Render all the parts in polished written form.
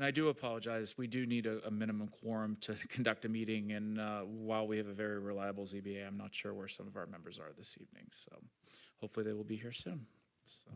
And I do apologize. We do need a minimum quorum to conduct a meeting, and while we have a very reliable ZBA, I'm not sure where some of our members are this evening. So hopefully they will be here soon. So.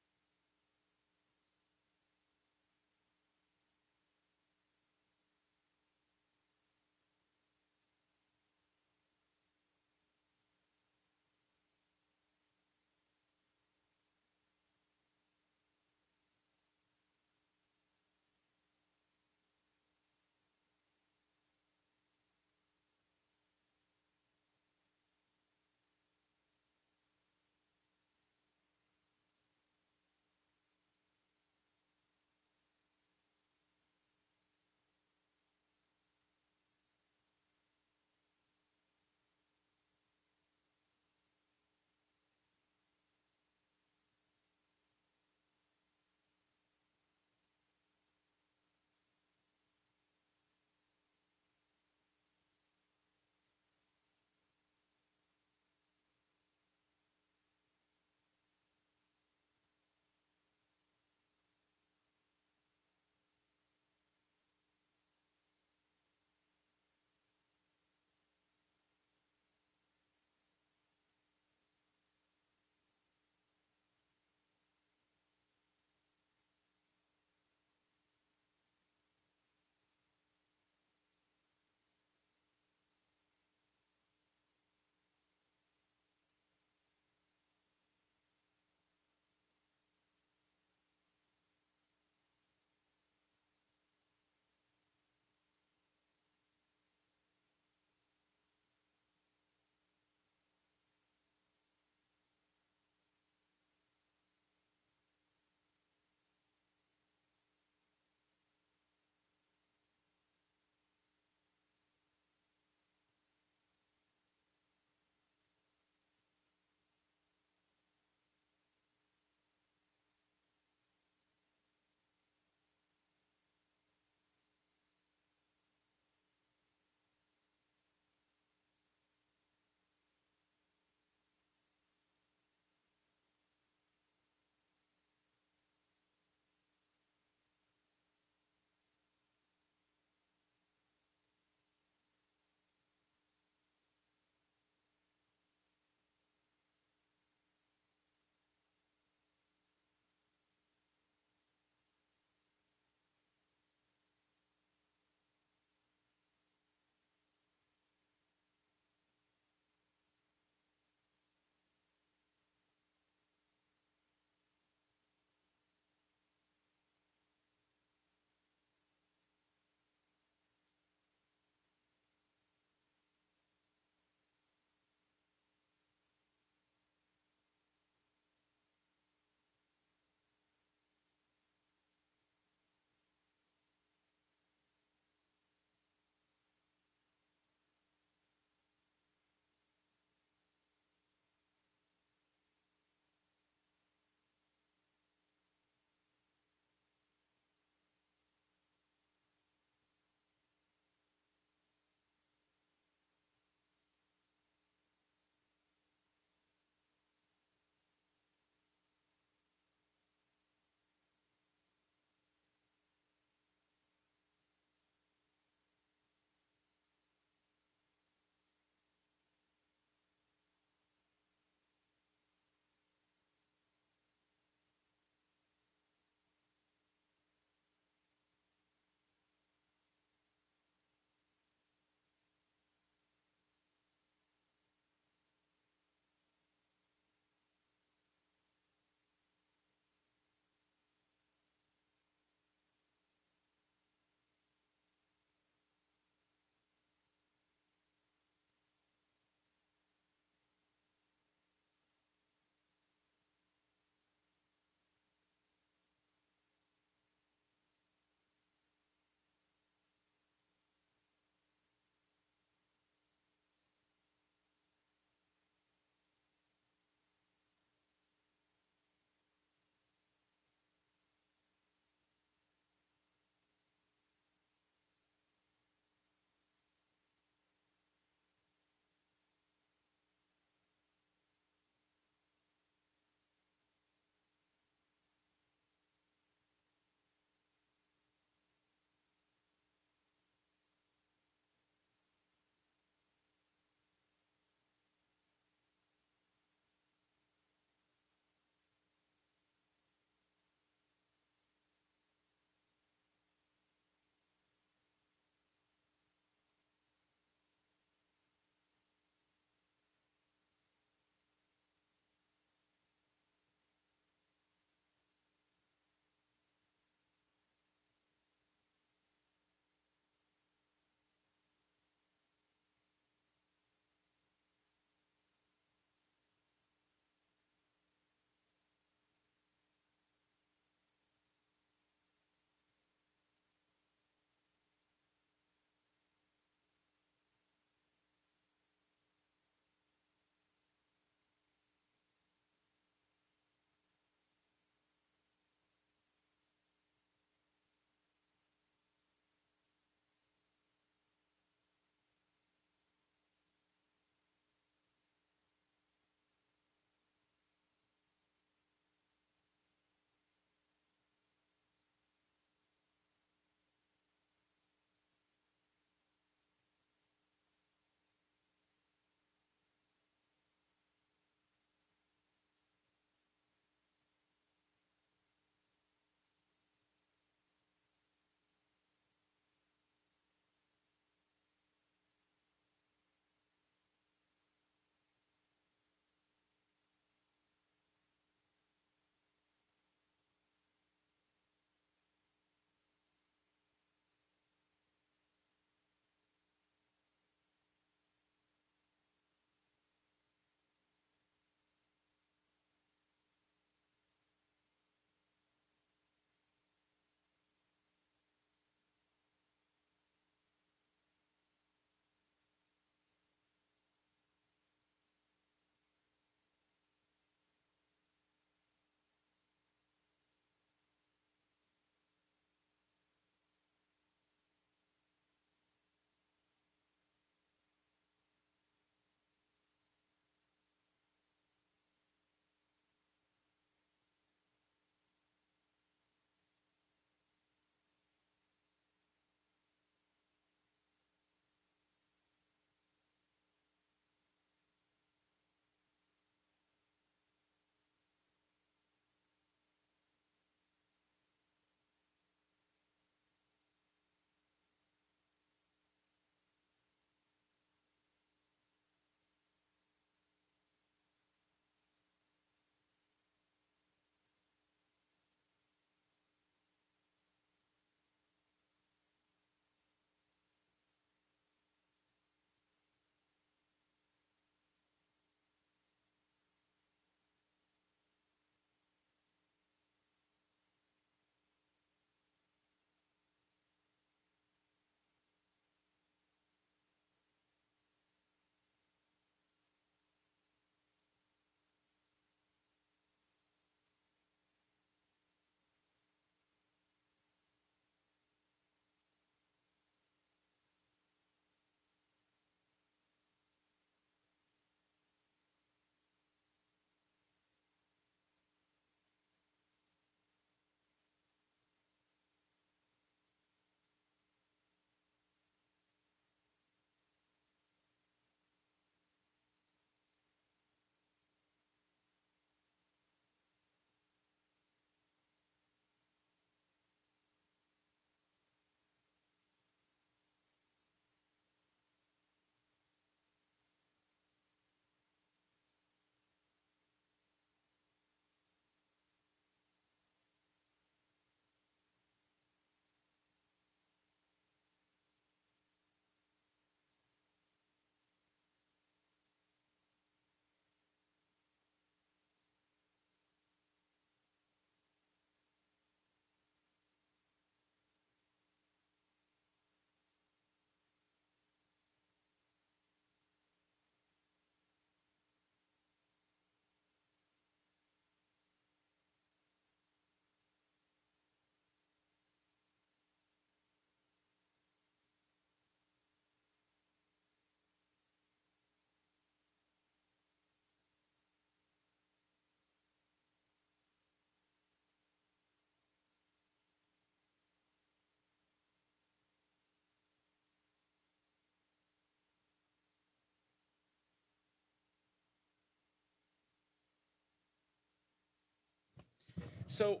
So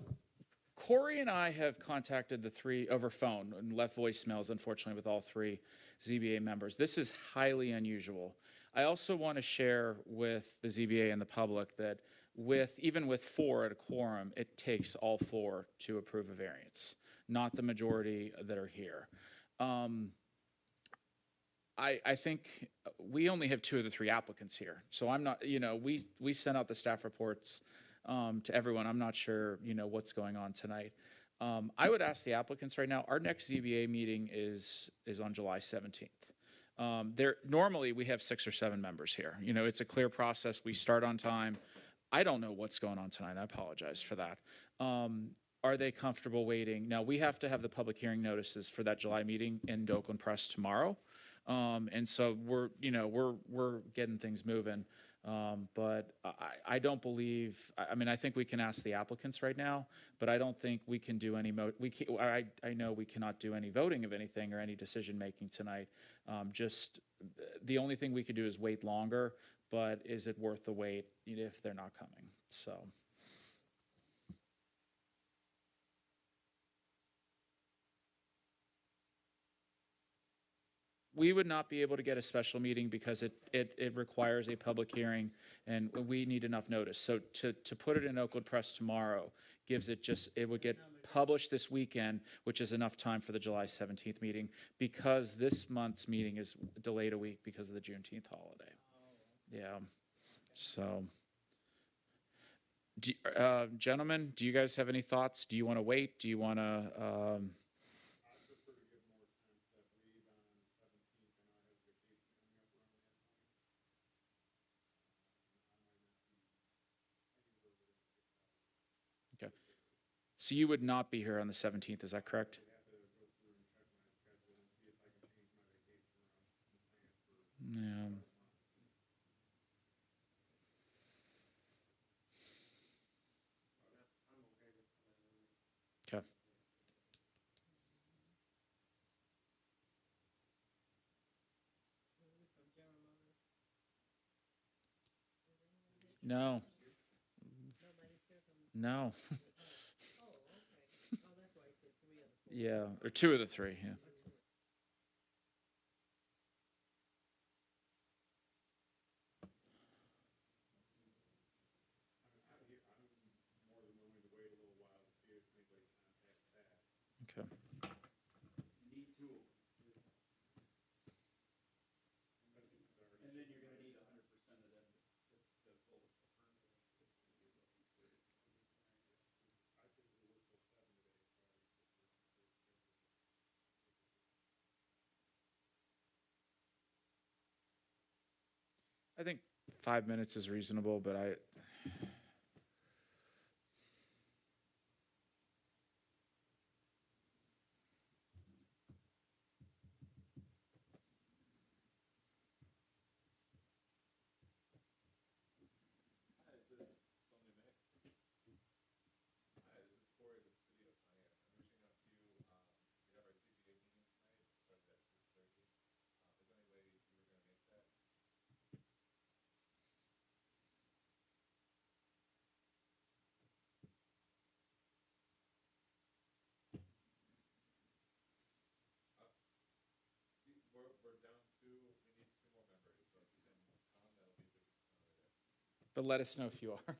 Corey and I have contacted the three over phone and left voicemails, unfortunately, with all three ZBA members. This is highly unusual. I also want to share with the ZBA and the public that even with four at a quorum, it takes all four to approve a variance, not the majority that are here. I think we only have two of the three applicants here, so I'm not, we sent out the staff reports to everyone. I'm not sure, what's going on tonight. I would ask the applicants right now, our next ZBA meeting is on July 17th. Normally, we have 6 or 7 members here. It's a clear process. We start on time. I don't know what's going on tonight. I apologize for that. Are they comfortable waiting? Now, we have to have the public hearing notices for that July meeting in Oakland Press tomorrow. And so we're getting things moving. But I don't believe, I think we can ask the applicants right now, but I don't think we can do any, I know we cannot do any voting of anything or any decision-making tonight. Just the only thing we could do is wait longer, but is it worth the wait if they're not coming? So. We would not be able to get a special meeting because it requires a public hearing, and we need enough notice. So to put it in Oakland Press tomorrow gives it would get published this weekend, which is enough time for the July 17th meeting, because this month's meeting is delayed a week because of the Juneteenth holiday. Yeah. So, gentlemen, do you guys have any thoughts? Do you want to wait? Do you want to? Okay. So you would not be here on the 17th, is that correct? Yeah. Okay. No. No. Yeah, or two of the three, yeah. Okay. I think 5 minutes is reasonable, but let us know if you are.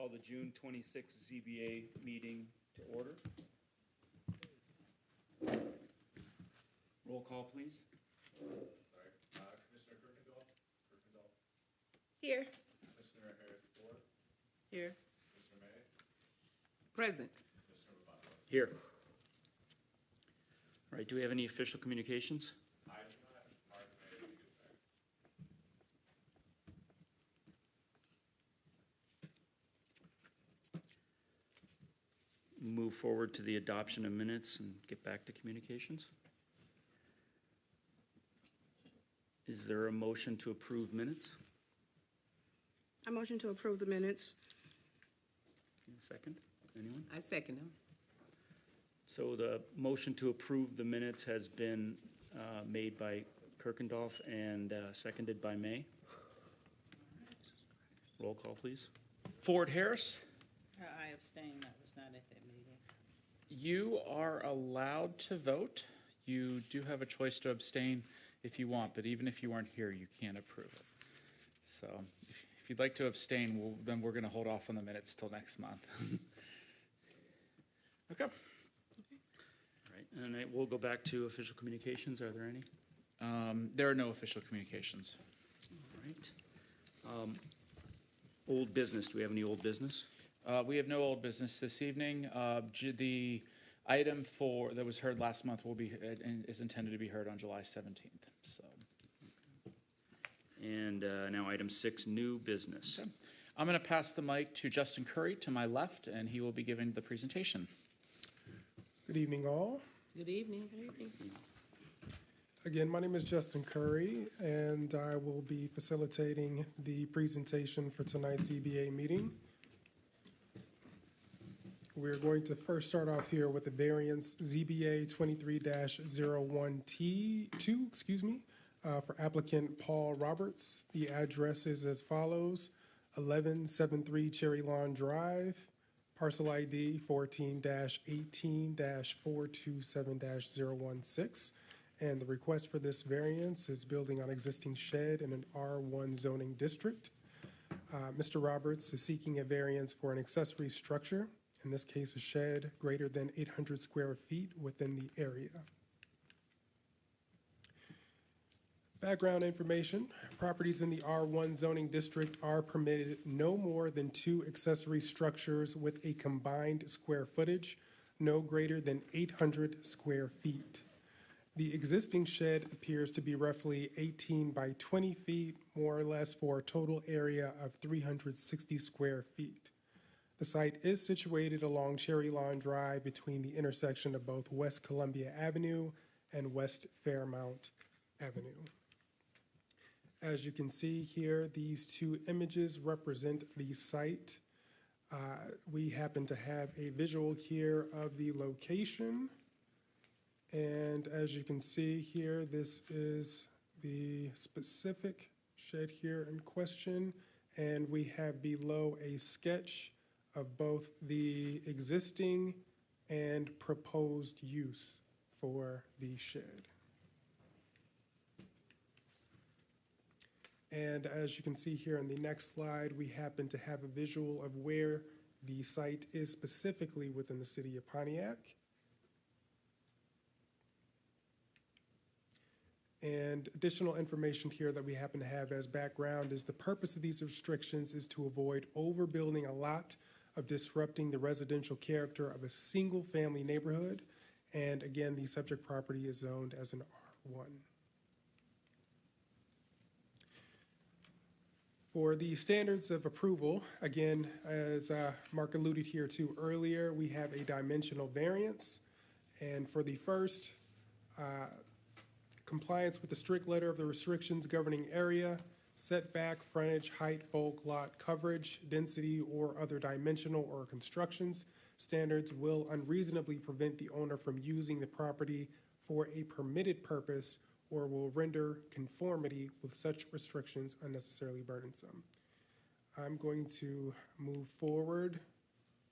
call the June 26th ZBA meeting to order. Roll call, please. Commissioner Kirkendall? Here. Commissioner Harris-Ford? Here. Commissioner May? Present. Commissioner Lovato? Here. All right, do we have any official communications? I do not. Mark May, you get back. Move forward to the adoption of minutes and get back to communications. Is there a motion to approve minutes? I motion to approve the minutes. Second, anyone? I second him. So the motion to approve the minutes has been made by Kirkendall and seconded by May. Roll call, please. Ford Harris, I abstain, I was not at that meeting. you are allowed to vote. You do have a choice to abstain if you want, but even if you aren't here, you can't approve it. So if you'd like to abstain, then we're going to hold off on the minutes till next month. Okay. All right, and we'll go back to official communications. Are there any? There are no official communications. All right. Old business, do we have any old business? We have no old business this evening. The item that was heard last month is intended to be heard on July 17th, so. And now item 6, new business. Okay. I'm going to pass the mic to Justin Curry to my left, and he will be giving the presentation. Good evening, all. Good evening. Good evening. Again, my name is Justin Curry, and I will be facilitating the presentation for tonight's ZBA meeting. We're going to first start off here with the variance ZBA 23-01T2, for applicant Paul Roberts. The address is as follows: 1173 Cherry Lawn Drive, parcel ID 14-18-427-016. And the request for this variance is building on existing shed in an R1 zoning district. Mr. Roberts is seeking a variance for an accessory structure, in this case a shed greater than 800 square feet within the area. Background information: properties in the R1 zoning district are permitted no more than 2 accessory structures with a combined square footage no greater than 800 square feet. The existing shed appears to be roughly 18 by 20 feet, more or less, for a total area of 360 square feet. The site is situated along Cherry Lawn Drive between the intersection of both West Columbia Avenue and West Fairmount Avenue. As you can see here, these 2 images represent the site. We happen to have a visual here of the location. And as you can see here, this is the specific shed here in question. And we have below a sketch of both the existing and proposed use for the shed. And as you can see here in the next slide, we happen to have a visual of where the site is specifically within the city of Pontiac. And additional information here that we happen to have as background is the purpose of these restrictions is to avoid overbuilding a lot, of disrupting the residential character of a single-family neighborhood. And again, the subject property is zoned as an R1. For the standards of approval, again, as Mark alluded here to earlier, we have a dimensional variance. And for the first, compliance with the strict letter of the restrictions governing area, setback, frontage, height, bulk, lot coverage, density, or other dimensional or constructions standards will unreasonably prevent the owner from using the property for a permitted purpose or will render conformity with such restrictions unnecessarily burdensome. I'm going to move forward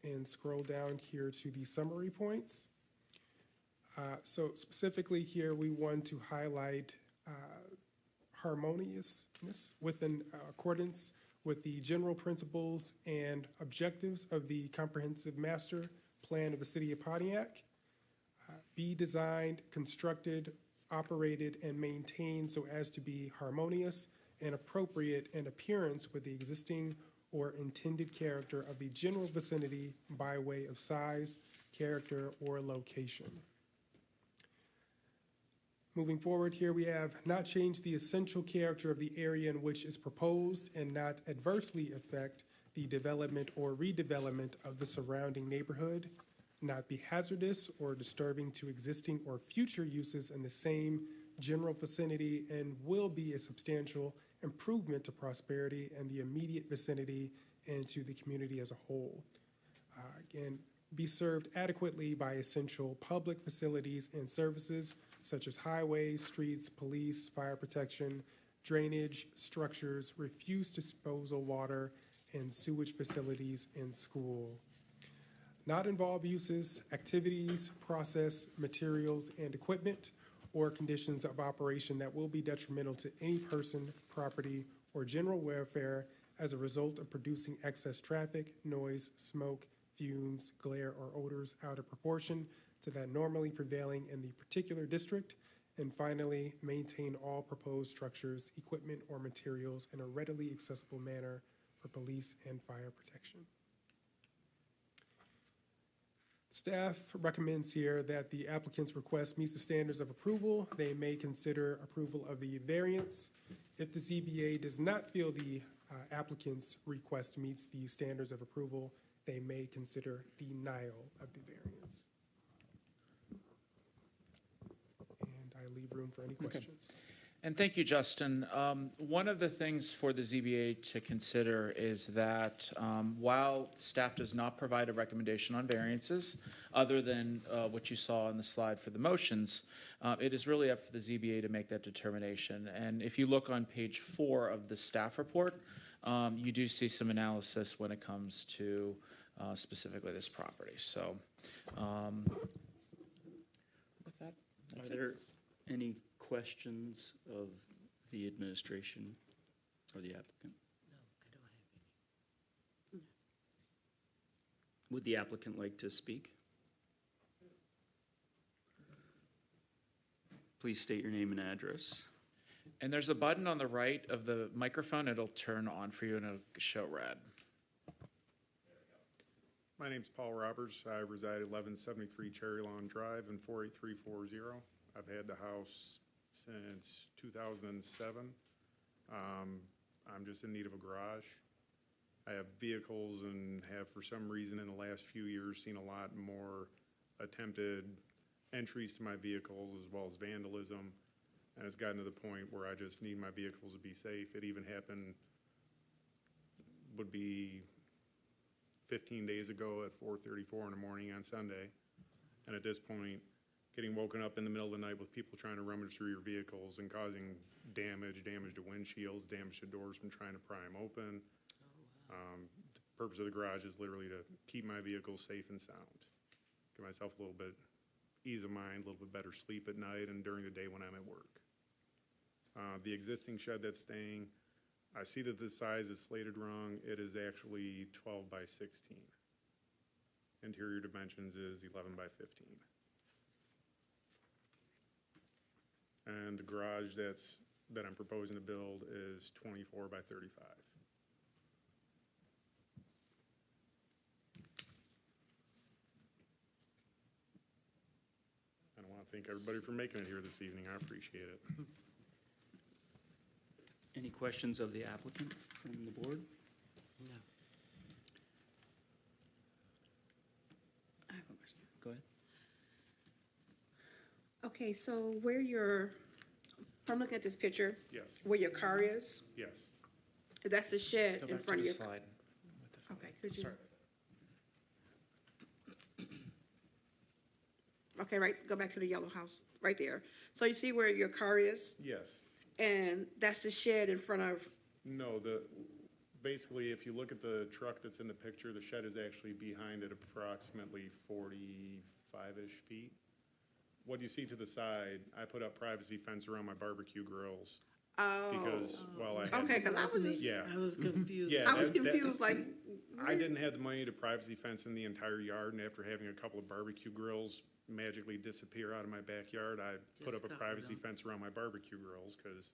and scroll down here to the summary points. So specifically here, we want to highlight harmoniousness within accordance with the general principles and objectives of the comprehensive master plan of the city of Pontiac, be designed, constructed, operated, and maintained so as to be harmonious and appropriate in appearance with the existing or intended character of the general vicinity by way of size, character, or location. Moving forward here, we have not changed the essential character of the area in which is proposed and not adversely affect the development or redevelopment of the surrounding neighborhood, not be hazardous or disturbing to existing or future uses in the same general vicinity, and will be a substantial improvement to prosperity and the immediate vicinity and to the community as a whole. Again, be served adequately by essential public facilities and services such as highways, streets, police, fire protection, drainage, structures, refuse disposal water, and sewage facilities and school. Not involve uses, activities, process, materials, and equipment, or conditions of operation that will be detrimental to any person, property, or general welfare as a result of producing excess traffic, noise, smoke, fumes, glare, or odors out of proportion to that normally prevailing in the particular district. And finally, maintain all proposed structures, equipment, or materials in a readily accessible manner for police and fire protection. Staff recommends here that the applicant's request meets the standards of approval. They may consider approval of the variance. If the ZBA does not feel the applicant's request meets the standards of approval, they may consider denial of the variance. And I leave room for any questions. And thank you, Justin. One of the things for the ZBA to consider is that while staff does not provide a recommendation on variances, other than what you saw on the slide for the motions, it is really up for the ZBA to make that determination. And if you look on page 4 of the staff report, you do see some analysis when it comes to specifically this property. So with that, that's Are it. there any questions of the administration or the applicant? No, I don't have any. Would the applicant like to speak? Please state your name and address. And there's a button on the right of the microphone. It'll turn on for you and it'll show red. My name's Paul Roberts. I reside at 1173 Cherry Lawn Drive in 48340. I've had the house since 2007. I'm just in need of a garage. I have vehicles and have, for some reason, in the last few years, seen a lot more attempted entries to my vehicles as well as vandalism. And it's gotten to the point where I just need my vehicles to be safe. It even happened, would be 15 days ago at 4:34 in the morning on Sunday. And at this point, getting woken up in the middle of the night with people trying to rummage through your vehicles and causing damage to windshields, damage to doors from trying to pry them open. The purpose of the garage is literally to keep my vehicles safe and sound. Give myself a little bit ease of mind, a little bit better sleep at night and during the day when I'm at work. The existing shed that's staying, I see that the size is slated wrong. It is actually 12 by 16. Interior dimensions is 11 by 15. And the garage that I'm proposing to build is 24 by 35. And I want to thank everybody for making it here this evening. I appreciate it. Any questions of the applicant from the board? No. I have a question. Go ahead. Okay, so from looking at this picture, Yes, where your car is, yes. that's the shed Go in back to front the of your. slide. Okay, could you? Sorry. Okay, right, go back to the yellow house, right there. So you see where your car is, Yes. and that's the shed in front of, No, basically, if you look at the truck that's in the picture, the shed is actually behind it approximately 45-ish feet. What you see to the side, I put up privacy fence around my barbecue grills. Because while I had. Okay, because I was just, Yeah. I was confused. Yeah, I was that- confused, like, I didn't have the money to privacy fence in the entire yard, and after having a couple of barbecue grills magically disappear out of my backyard, I put Just up a cover privacy them. fence around my barbecue grills, because,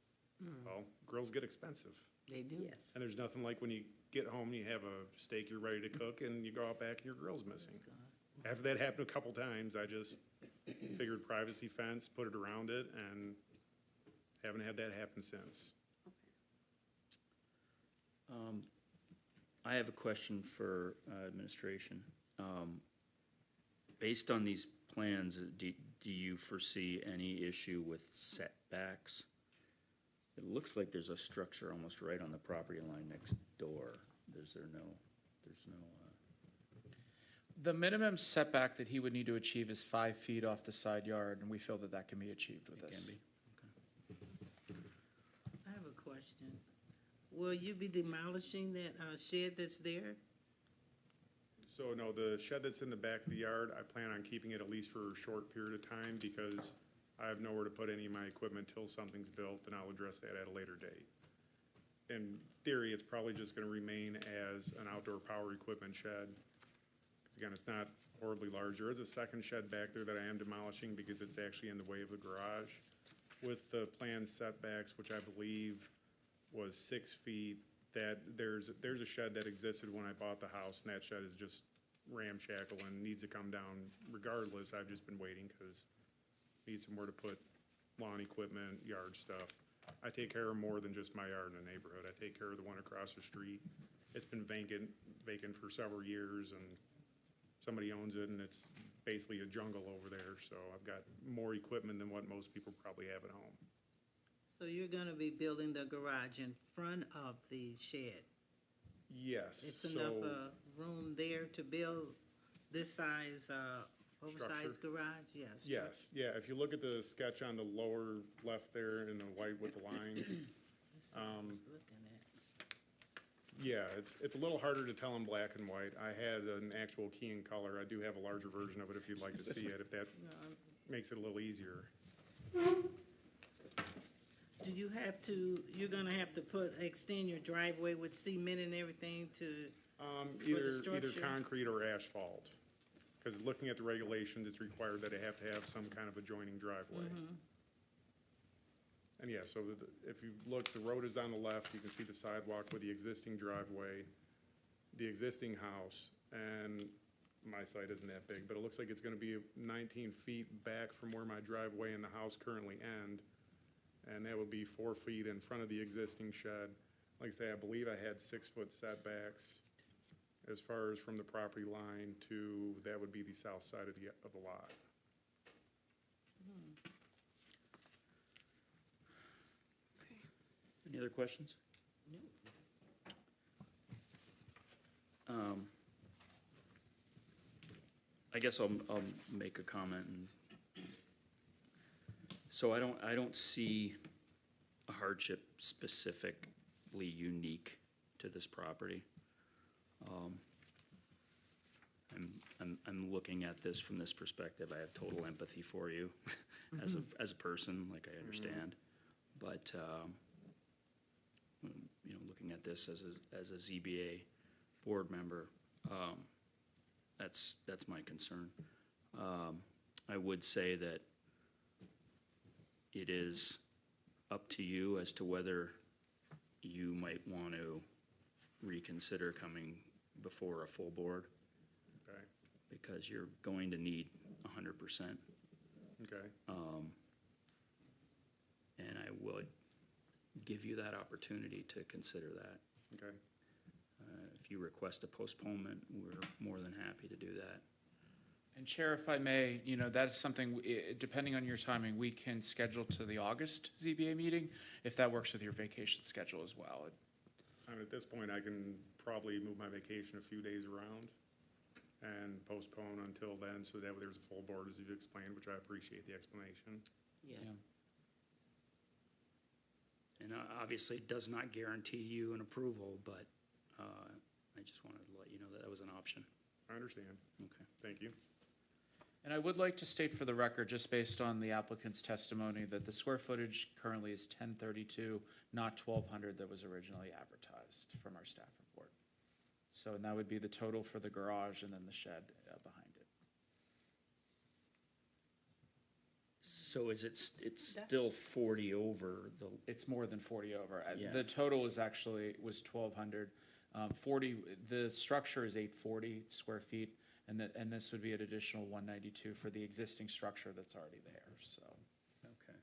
well, grills get expensive. They do. yes. And there's nothing like when you get home, you have a steak you're ready to cook, and you go out back and your grill's missing. After that happened a couple times, I just figured privacy fence, put it around it, and haven't had that happen since. I have a question for administration. Based on these plans, do you foresee any issue with setbacks? It looks like there's a structure almost right on the property line next door. There's no, The minimum setback that he would need to achieve is 5 feet off the side yard, and we feel that that can be achieved with it this. can be? I have a question. Will you be demolishing that shed that's there? So no, the shed that's in the back of the yard, I plan on keeping it at least for a short period of time, because I have nowhere to put any of my equipment till something's built, and I'll address that at a later date. In theory, it's probably just gonna remain as an outdoor power equipment shed. 'Cause again, it's not horribly large. There is a second shed back there that I am demolishing because it's actually in the way of the garage. With the planned setbacks, which I believe was 6 feet, that there's a shed that existed when I bought the house, and that shed is just ramshackle and needs to come down regardless. I've just been waiting because need somewhere to put lawn equipment, yard stuff. I take care of more than just my yard in the neighborhood. I take care of the one across the street. It's been vacant for several years, and somebody owns it, and it's basically a jungle over there. So I've got more equipment than what most people probably have at home. So you're gonna be building the garage in front of the shed? Yes. It's so- enough room there to build this size oversized Structure? garage? Yes. Yes, yeah, if you look at the sketch on the lower left there in the white with the lines, That's what I was looking at. yeah, it's a little harder to tell in black and white. I had an actual key in color. I do have a larger version of it if you'd like to see it, if that makes it a little easier. Do you have to, you're gonna have to extend your driveway with cement and everything to, Either structure? concrete or asphalt. Because looking at the regulations, it's required that I have to have some kind of adjoining driveway. And yeah, so if you look, the road is on the left, you can see the sidewalk with the existing driveway, the existing house, and my site isn't that big, but it looks like it's gonna be 19 feet back from where my driveway and the house currently end. And that would be 4 feet in front of the existing shed. Like I say, I believe I had 6-foot setbacks as far as from the property line to, that would be the south side of the lot. Any other questions? I guess I'll make a comment. So I don't see a hardship specifically unique to this property. I'm looking at this from this perspective. I have total empathy for you as a person, like I understand. But, looking at this as a ZBA board member, that's my concern. I would say that it is up to you as to whether you might want to reconsider coming before a full board, Okay, because you're going to need 100%. okay, And I would give you that opportunity to consider that. okay. If you request a postponement, we're more than happy to do that. And Chair, if I may, that's something, depending on your timing, we can schedule to the August ZBA meeting, if that works with your vacation schedule as well. I mean, at this point, I can probably move my vacation a few days around and postpone until then, so that way there's a full board, as you've explained, which I appreciate the explanation. yeah. And obviously, it does not guarantee you an approval, but I just wanted to let you know that that was an option. I understand. Okay. Thank you. And I would like to state for the record, just based on the applicant's testimony, that the square footage currently is 1032, not 1200 that was originally advertised from our staff report. So, and that would be the total for the garage and then the shed behind it. So it's still 40 over the, It's more than 40 over. Yeah. The total was 1200. 40, the structure is 840 square feet, and this would be an additional 192 for the existing structure that's already there, so. okay.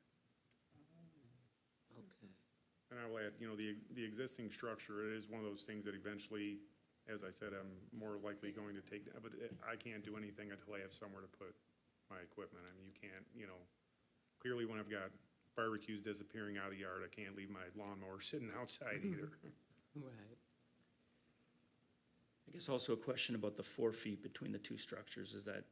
And I will add, you know, the existing structure, it is one of those things that eventually, as I said, I'm more likely going to take, but I can't do anything until I have somewhere to put my equipment. I mean, you can't, you know, clearly when I've got barbecues disappearing out of the yard, I can't leave my lawnmower sitting outside either. Right. I guess also a question about the 4 feet between the two structures, is that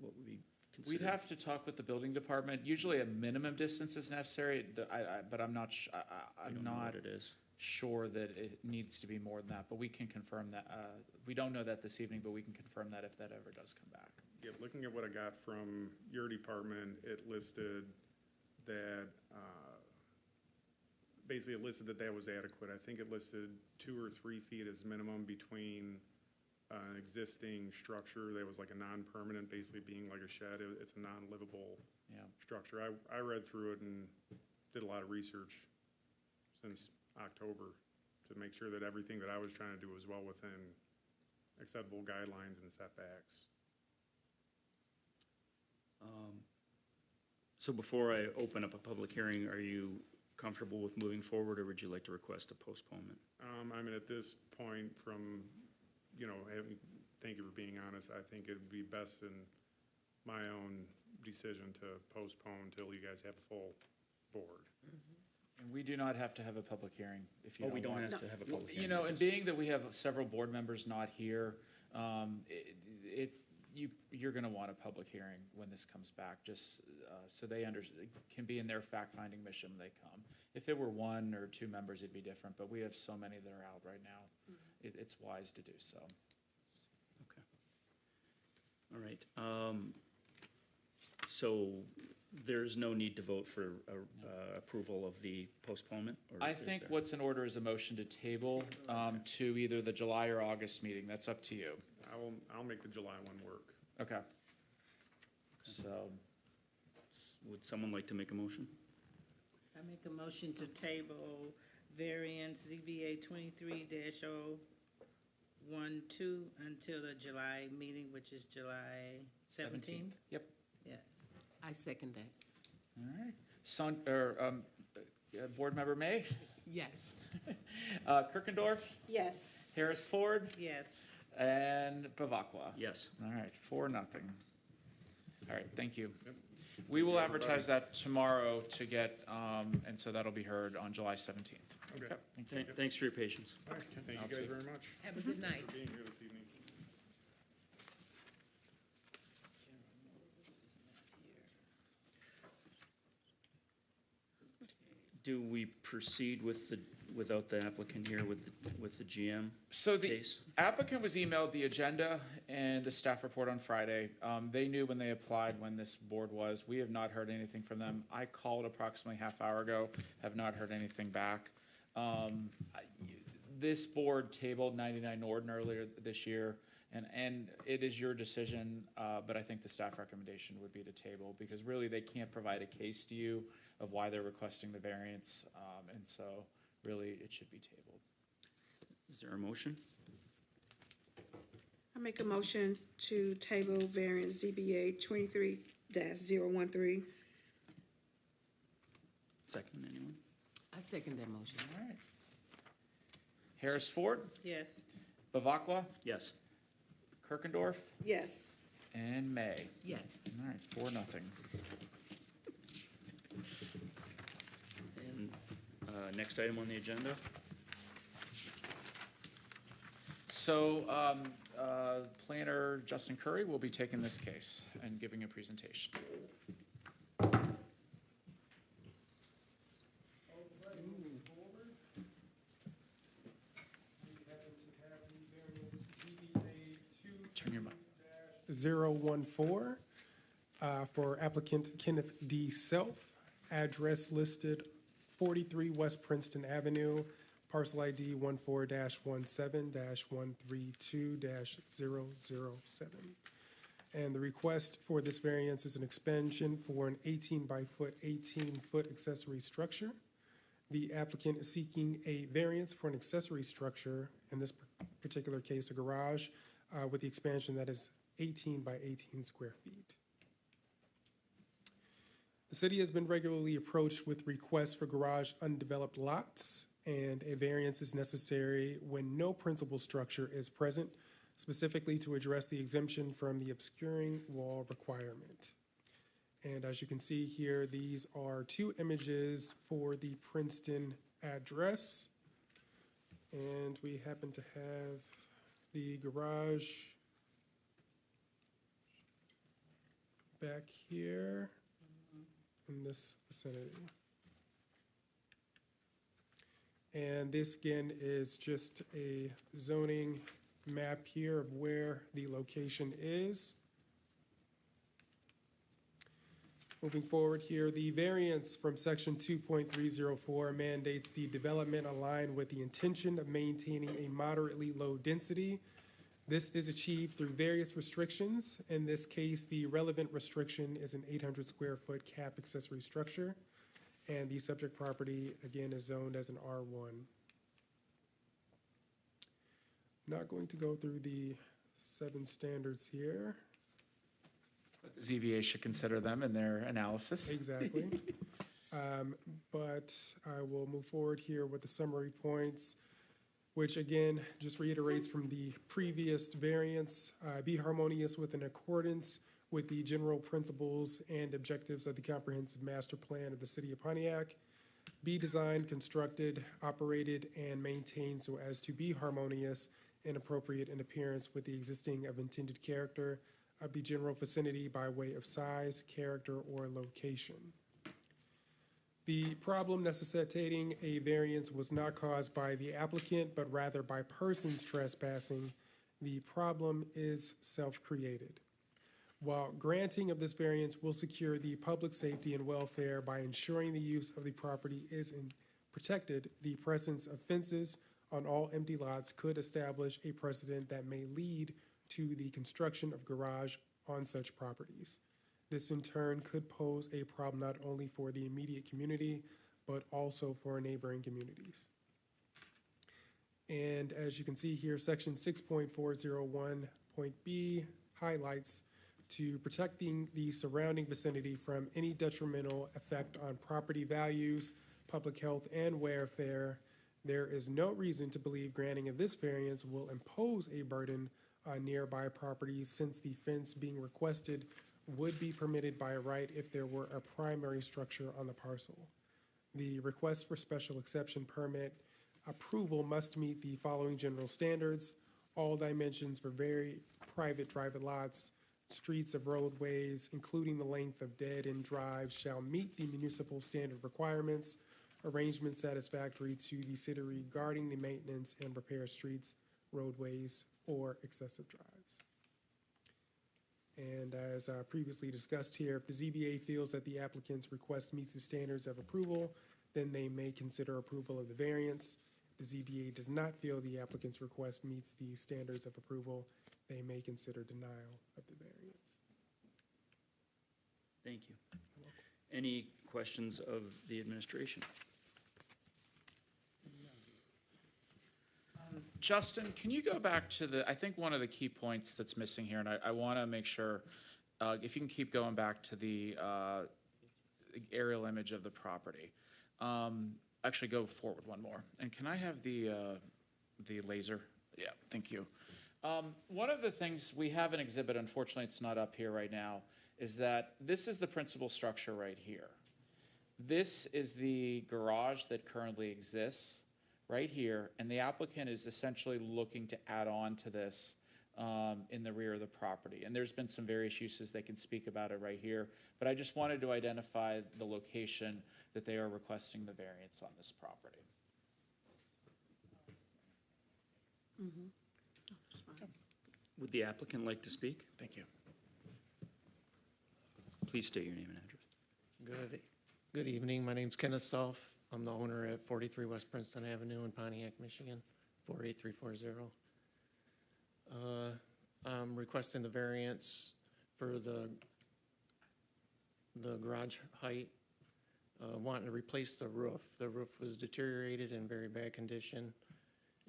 what would be considered? We'd have to talk with the building department. Usually a minimum distance is necessary, but I'm not, We I'm don't know not what it is. sure that it needs to be more than that, but we can confirm that. We don't know that this evening, but we can confirm that if that ever does come back. Yeah, looking at what I got from your department, it listed that, basically it listed that that was adequate. I think it listed 2 or 3 feet as minimum between an existing structure that was like a non-permanent, basically being like a shed. It's a non-livable Yeah. structure. I read through it and did a lot of research since October to make sure that everything that I was trying to do was well within acceptable guidelines and setbacks. So before I open up a public hearing, are you comfortable with moving forward, or would you like to request a postponement? I mean, at this point, from, you know, thank you for being honest, I think it'd be best in my own decision to postpone till you guys have a full board. And we do not have to have a public hearing if you Oh, don't we don't want. have to have a public hearing. You know, and being that we have several board members not here, you're gonna want a public hearing when this comes back, just so they can be in their fact-finding mission when they come. If it were 1 or 2 members, it'd be different, but we have so many that are out right now. It's wise to do so. Okay. All right. So there's no need to vote for approval of the postponement? Or I is think there? what's in order is a motion to table to either the July or August meeting. That's up to you. I'll make the July one work. Okay. So, Would someone like to make a motion? I make a motion to table variance ZBA 23-012 until the July meeting, which is July 17th? Yep. Yes. I second that. All right. Board Member May, Yes. Kirkendorf, Yes. Harris Ford, Yes. and Bavacqua. Yes. All right, 4-0. All right, thank you. We will advertise that tomorrow to get, and so that'll be heard on July 17th. Okay. Thank you. Thanks for your patience. All right, thank you guys very much Have a good night. for being here this evening. Do we proceed with without the applicant here with the GM So the case? applicant was emailed the agenda and the staff report on Friday. They knew when they applied when this board was. We have not heard anything from them. I called approximately half hour ago, have not heard anything back. This board tabled 99 Norden earlier this year, and it is your decision, but I think the staff recommendation would be to table, because really they can't provide a case to you of why they're requesting the variance, and so really it should be tabled. Is there a motion? I make a motion to table variance ZBA 23-013. Second, anyone? I second that motion. All right. Harris Ford, Yes. Bavacqua, Yes. Kirkendorf, Yes. and May. Yes. All right, 4-0. And next item on the agenda? So, planner Justin Curry will be taking this case and giving a presentation. Turn your mic. 014. for applicant Kenneth D. Self, address listed 43 West Princeton Avenue, parcel ID 14-17-132-007. And the request for this variance is an expansion for an 18-foot accessory structure. The applicant is seeking a variance for an accessory structure, in this particular case, a garage, with the expansion that is 18 by 18 square feet. The city has been regularly approached with requests for garage undeveloped lots, and a variance is necessary when no principal structure is present, specifically to address the exemption from the obscuring wall requirement. And as you can see here, these are two images for the Princeton address. And we happen to have the garage back here in this vicinity. And this again is just a zoning map here of where the location is. Moving forward here, the variance from section 2.304 mandates the development align with the intention of maintaining a moderately low density. This is achieved through various restrictions. In this case, the relevant restriction is an 800 square foot cap accessory structure, and the subject property, again, is zoned as an R1. Not going to go through the 7 standards here. The ZBA should consider them in their analysis. Exactly. But I will move forward here with the summary points, which again, just reiterates from the previous variance, be harmonious with an accordance with the general principles and objectives of the comprehensive master plan of the city of Pontiac, be designed, constructed, operated, and maintained so as to be harmonious and appropriate in appearance with the existing of intended character of the general vicinity by way of size, character, or location. The problem necessitating a variance was not caused by the applicant, but rather by persons trespassing. The problem is self-created. While granting of this variance will secure the public safety and welfare by ensuring the use of the property is protected, the presence of fences on all empty lots could establish a precedent that may lead to the construction of garage on such properties. This in turn could pose a problem not only for the immediate community, but also for neighboring communities. And as you can see here, section 6.401.b highlights to protecting the surrounding vicinity from any detrimental effect on property values, public health, and welfare. There is no reason to believe granting of this variance will impose a burden on nearby properties, since the fence being requested would be permitted by right if there were a primary structure on the parcel. The request for special exception permit approval must meet the following general standards: all dimensions for very private lots, streets of roadways, including the length of dead-end drives, shall meet the municipal standard requirements, arrangements satisfactory to the city regarding the maintenance and repair of streets, roadways, or excessive drives. And as previously discussed here, if the ZBA feels that the applicant's request meets the standards of approval, then they may consider approval of the variance. If the ZBA does not feel the applicant's request meets the standards of approval, they may consider denial of the variance. Thank you. Any questions of the administration? Justin, can you go back to I think one of the key points that's missing here, and I want to make sure, if you can keep going back to the aerial image of the property. Actually, go forward one more. And can I have the laser? Yeah, thank you. One of the things, we have an exhibit, unfortunately it's not up here right now, is that this is the principal structure right here. This is the garage that currently exists right here, and the applicant is essentially looking to add on to this in the rear of the property. And there's been some various uses, they can speak about it right here, but I just wanted to identify the location that they are requesting the variance on this property. Would the applicant like to speak? Thank you. Please state your name and address. Good evening. My name's Kenneth Self. I'm the owner at 43 West Princeton Avenue in Pontiac, Michigan, 48340. I'm requesting the variance for the garage height, wanting to replace the roof. The roof was deteriorated in very bad condition,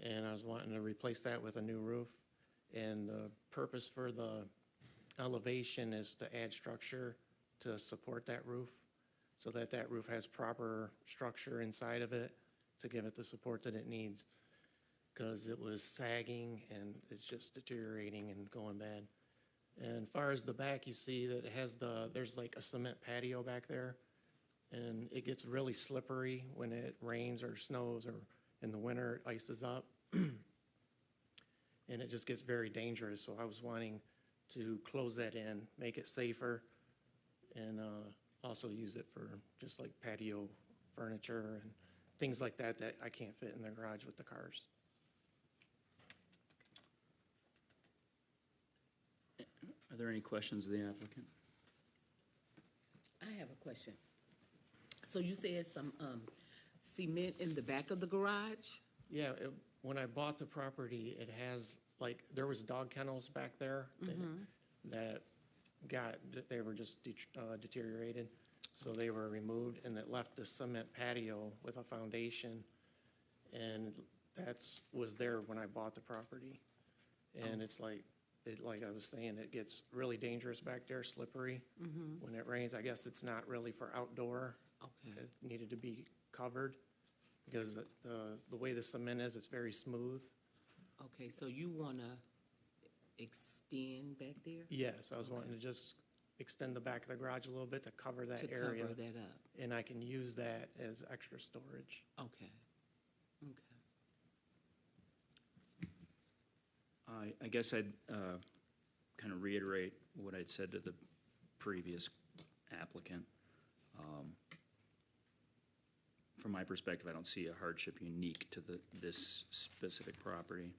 and I was wanting to replace that with a new roof. And the purpose for the elevation is to add structure to support that roof, so that that roof has proper structure inside of it to give it the support that it needs. Because it was sagging and it's just deteriorating and going bad. And as far as the back, you see that it has there's like a cement patio back there. And it gets really slippery when it rains or snows, or in the winter it ices up. And it just gets very dangerous. So I was wanting to close that in, make it safer, and also use it for just like patio furniture and things like that that I can't fit in the garage with the cars. Are there any questions of the applicant? I have a question. So you said some cement in the back of the garage? Yeah, when I bought the property, it has, like, there was dog kennels back there that they were just deteriorated. So they were removed, and it left the cement patio with a foundation. And was there when I bought the property. And it's like I was saying, it gets really dangerous back there, slippery. When it rains, I guess it's not really for outdoor. Okay. It needed to be covered because the way the cement is, it's very smooth. Okay, so you wanna extend back there? Yes, I was wanting to just extend the back of the garage a little bit to cover that To area. cover that up? And I can use that as extra storage. Okay, okay. I guess I'd kind of reiterate what I'd said to the previous applicant. From my perspective, I don't see a hardship unique to this specific property.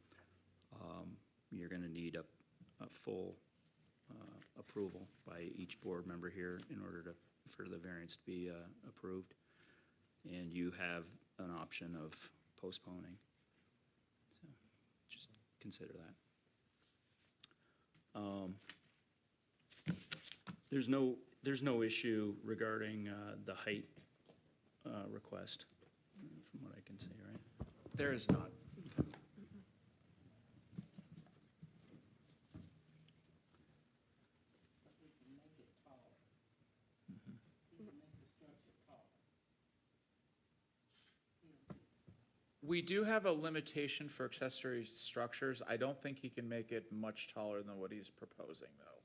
You're going to need a full approval by each board member here in order for the variance to be approved. And you have an option of postponing. So just consider that. There's no issue regarding the height request, from what I can see, right? There is not. We do have a limitation for accessory structures. I don't think he can make it much taller than what he's proposing, though.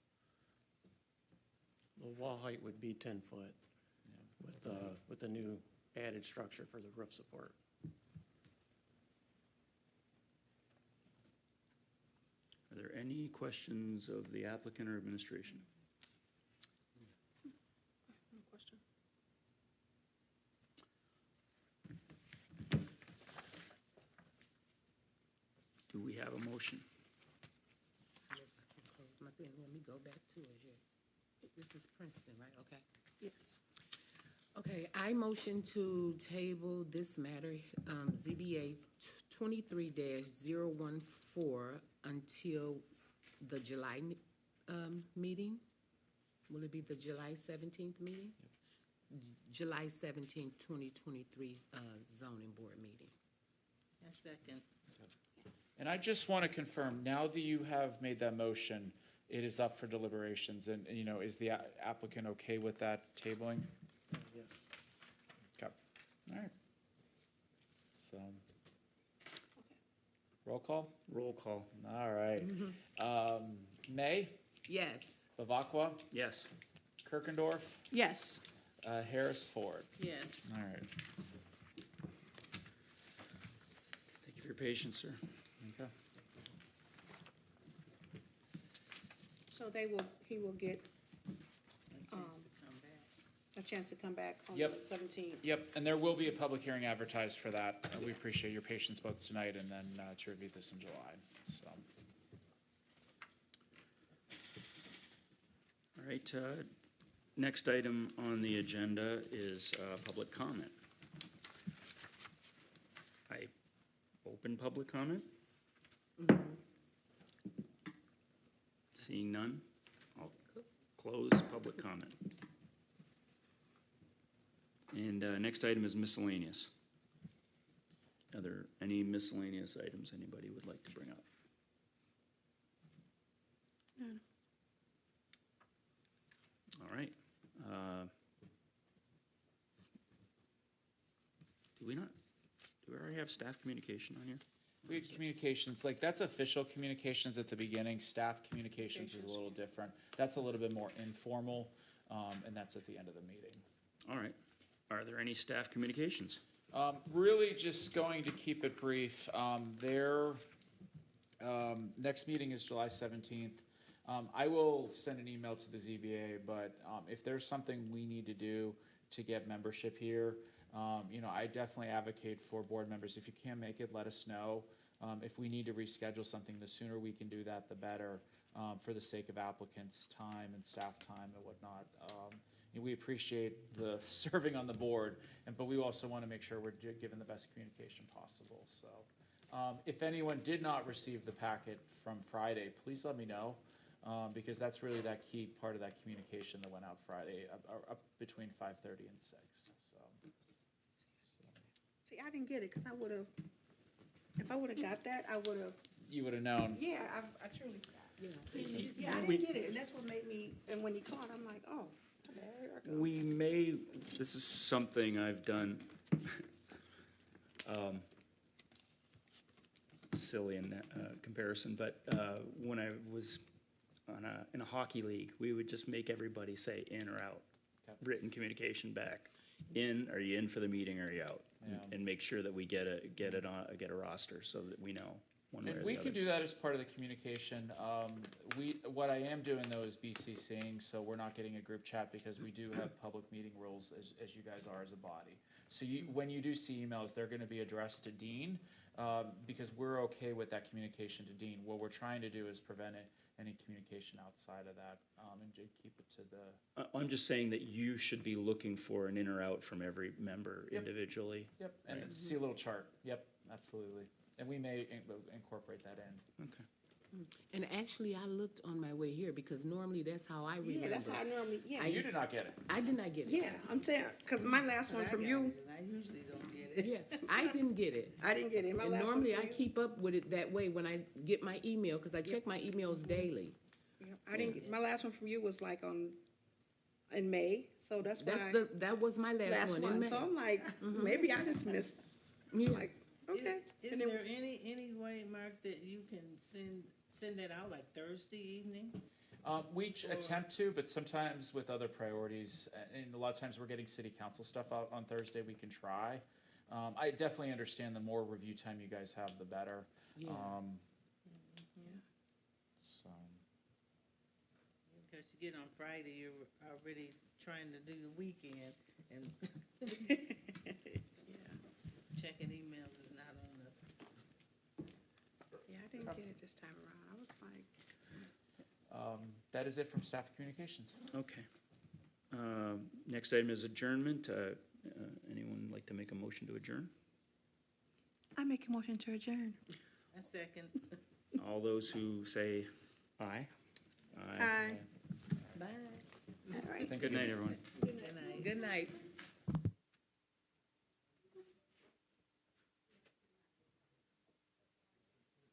The wall height would be 10 foot with the new added structure for the roof support. Are there any questions of the applicant or administration? No question. Do we have a motion? Close my thing, let me go back to it here. This is Princeton, right? Okay. Yes. Okay, I motion to table this matter, ZBA 23-014 until the July meeting. Will it be the July 17th meeting? July 17th, 2023 zoning board meeting. I second. And I just want to confirm, now that you have made that motion, it is up for deliberations, and, you know, is the applicant okay with that tabling? Yes. Okay, all right. So, roll call? Roll call. All right. May, Yes. Bavacqua, Yes. Kirkendorf, Yes. Harris, Ford. Yes. All right, Thank you for your patience, sir. okay. So he will get A chance to come back. a chance to come back on the Yep. 17th. Yep, and there will be a public hearing advertised for that. We appreciate your patience both tonight and then to review this in July, so. All right, next item on the agenda is public comment. I open public comment. Seeing none, I'll close public comment. And next item is miscellaneous. Are there any miscellaneous items anybody would like to bring up? None. All right. Do we already have staff communication on here? We had communications, like, that's official communications at the beginning. Staff communications is a little different. That's a little bit more informal, and that's at the end of the meeting. All right. Are there any staff communications? Really just going to keep it brief. Their next meeting is July 17th. I will send an email to the ZBA, but if there's something we need to do to get membership here, you know, I definitely advocate for board members. If you can't make it, let us know. If we need to reschedule something, the sooner we can do that, the better, for the sake of applicants' time and staff time and whatnot. We appreciate the serving on the board, but we also want to make sure we're giving the best communication possible. So if anyone did not receive the packet from Friday, please let me know, because that's really that key part of that communication that went out Friday, up between 5:30 and 6. So. See, I didn't get it, because I would have, if I would have got that, I would have, You would have known. yeah, I truly, Yeah. yeah, I didn't get it, and that's what made me, and when you called, I'm like, oh, there I go. We may, this is something I've done, silly in that comparison, but when I was in a hockey league, we would just make everybody say in or out, written communication back. In, are you in for the meeting, or are you out? Yeah. And make sure that we get a roster so that we know one way or And the we other. could do that as part of the communication. What I am doing though is BCCing, so we're not getting a group chat, because we do have public meeting rules as you guys are as a body. So when you do see emails, they're gonna be addressed to Dean, because we're okay with that communication to Dean. What we're trying to do is prevent any communication outside of that, and keep it to the. I'm just saying that you should be looking for an in or out from every member Yep. individually. Yep, and see a little chart. Yep, absolutely. And we may incorporate that in. Okay. And actually, I looked on my way here, because normally that's how I remember. Yeah, that's how I normally, So yeah, you did not get it. I did not get it. yeah, I'm saying, because my last But one I from got you, it, and I usually don't get it. Yeah, I didn't get it. I didn't get it, my And last one normally I from you. keep up with it that way when I get my email, because I check my emails daily. Yep, I didn't, get my last one from you was like in May, so that's why. That was my last Last one in one, May. so I'm like, maybe I just missed, Yeah. like, okay. Is And then- there any way, Mark, that you can send that out like Thursday evening? We attempt to, but sometimes with other priorities, and a lot of times we're getting city council stuff out on Thursday, we can try. I definitely understand the more review time you guys have, the better. Yeah. So, Because you get on Friday, you're already trying to do the weekend, and checking emails is not on the. Yeah, I didn't get it this time around, I was like, that is it from staff communications. Okay. Next item is adjournment. Anyone like to make a motion to adjourn? I make a motion to adjourn. A second. All those who say aye? Aye. Bye. All right. Thank Good you. night, everyone. Good night. Good night.